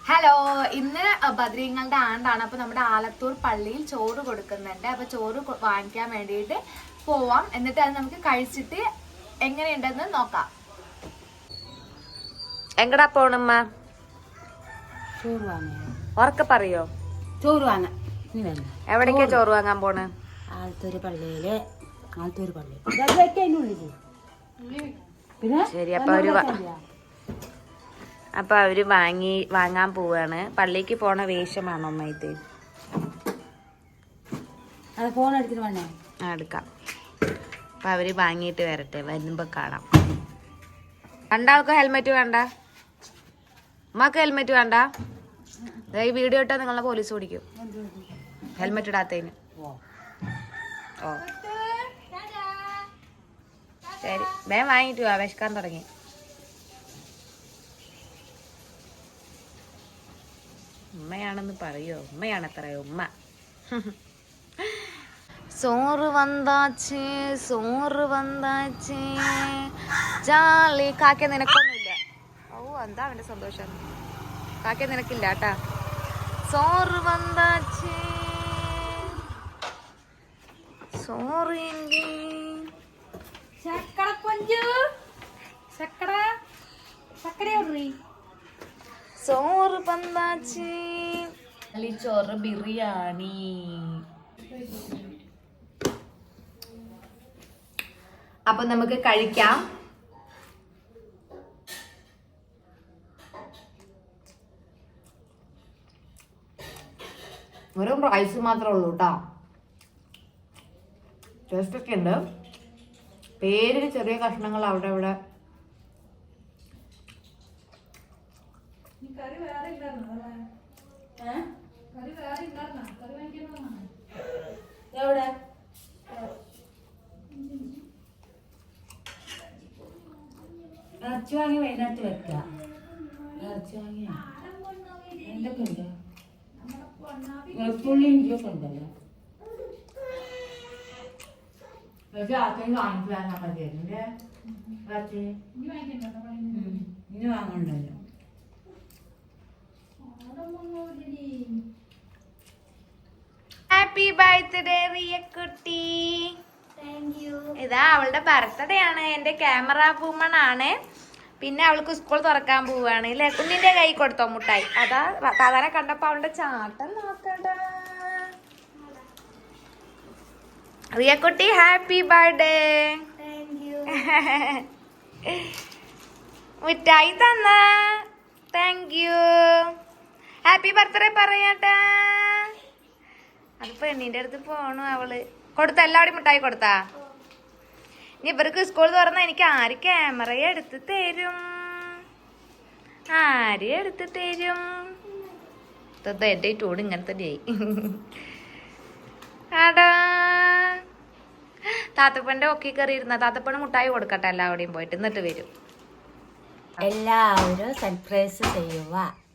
Hello, ഇന്ന് ബദ്രീങ്ങളുടെ ആണ്ടാണ്. അപ്പൊ നമ്മുടെ ആലത്തൂർ പള്ളിയിൽ ചോറ് കൊടുക്കുന്നുണ്ട്. അപ്പൊ ചോറ് വാങ്ങിക്കാൻ വേണ്ടിയിട്ട് പോവാം. എന്നിട്ട് അത് നമുക്ക് കഴിച്ചിട്ട് എങ്ങനെയുണ്ടെന്ന് നോക്കാം. എങ്ങടാ പോണമ്മ? ചോറ് വാങ്ങാൻ. ഉറക്കെ പറയോ? ചോറ് വാങ്ങാൻ. എവിടേക്കാ ചോറ് വാങ്ങാൻ പോണ്? ആലത്തൂർ പള്ളിയില്. ആലത്തൂർ പള്ളി പിന്നെ ശരി, അപ്പൊ അവര് വാങ്ങാൻ പോവാണ്. പള്ളിക്ക് പോണ വേഷമാണോ അമ്മ ഇത്? അത് ഫോൺ എടുത്തിട്ട് വേണേ എടുക്കാം. അപ്പൊ അവര് വാങ്ങിയിട്ട് വരട്ടെ, വരുമ്പോ കാണാം. രണ്ടാൾക്കും ഹെൽമെറ്റ് വേണ്ട? അമ്മക്ക് ഹെൽമെറ്റ് വേണ്ട? ഈ വീഡിയോ ഇട്ടാ നിങ്ങളെ പോലീസ് ഓടിക്കും, ഹെൽമെറ്റ് ഇടാത്തതിന്. ഓ ശരി, വേഗം വാങ്ങിട്ട് പോവാ, വിശക്കാൻ തുടങ്ങി. ഉമ്മയാണെന്ന് പറയോ? ഉമ്മയാണത്രയോ ഉമ്മ. സോറ് വന്നാച്ചേ, സോറ് വന്നാച്ചേ, ജാലി. കാക്ക നിനക്കൊന്നുമില്ല. ഓ, എന്താ അവന്റെ സന്തോഷം. കാക്ക നിനക്കില്ല കേട്ടാ. സോറ് വന്നാച്ചേ, സോറ് ചക്കട കൊഞ്ചു ചക്കട ചക്കട സോറ് പന്താച്ചി, ചോറ് ബിരിയാണി. അപ്പൊ നമുക്ക് കഴിക്കാം. വെറും റൈസ് മാത്രമേ ഉള്ളൂ കേട്ടോ. ടേസ്റ്റ് ഒക്കെ ഉണ്ട്. പേരിന് ചെറിയ കഷ്ണങ്ങൾ അവിടെ ഇവിടെ. എവിടെ ഇറച്ചി വാങ്ങി വൈകുന്നേരത്ത് വെക്കുക. ഇറച്ചി വാങ്ങിയ എന്തൊക്കെ ഉണ്ട്? വെളുത്തുള്ളി ഇഞ്ചിയൊക്കെ ഉണ്ടല്ലോ. ഇനി വാങ്ങണ്ടല്ലോ. Happy birthday റിയക്കുട്ടി. ഇതാ അവളുടെ ബർത്ത്ഡേ ആണ്. എന്റെ ക്യാമറ വുമൺ ആണ്. പിന്നെ അവൾക്ക് സ്കൂൾ തുറക്കാൻ പോവാണ് അല്ലെ? കുഞ്ഞിന്റെ കൈ കൊടുത്തോ മുട്ടായി? അതാ സാധാരണ കണ്ടപ്പോ അവളുടെ ചാട്ടം നോക്കണ്ട. റിയക്കുട്ടി ഹാപ്പി ബർത്ത്ഡേ. മിഠായി തന്ന, താങ്ക് യു. ഹാപ്പി ബർത്ത്ഡേ പറയാട്ടാ. അത് പെണ്ണിന്റെ അടുത്ത് പോണു അവള്. കൊടുത്ത എല്ലാവരും മിഠായി കൊടുത്താ? ഇനി ഇവർക്ക് സ്കൂൾ തുറന്ന എനിക്ക് ആര് ക്യാമറ എടുത്ത് തരും? ആര് എടുത്ത് തരും? എന്റെ ടൂട് ഇങ്ങനെ തന്നെയായി. ആടാ, താത്തപ്പന്റെ ഒക്കെ കയറിയിരുന്ന താത്തപ്പണ് മുട്ടായി കൊടുക്കട്ടെ എല്ലാവരുടെയും പോയിട്ട്, എന്നിട്ട് വരും. എല്ലാവരും സർപ്രൈസ് ചെയ്യുക.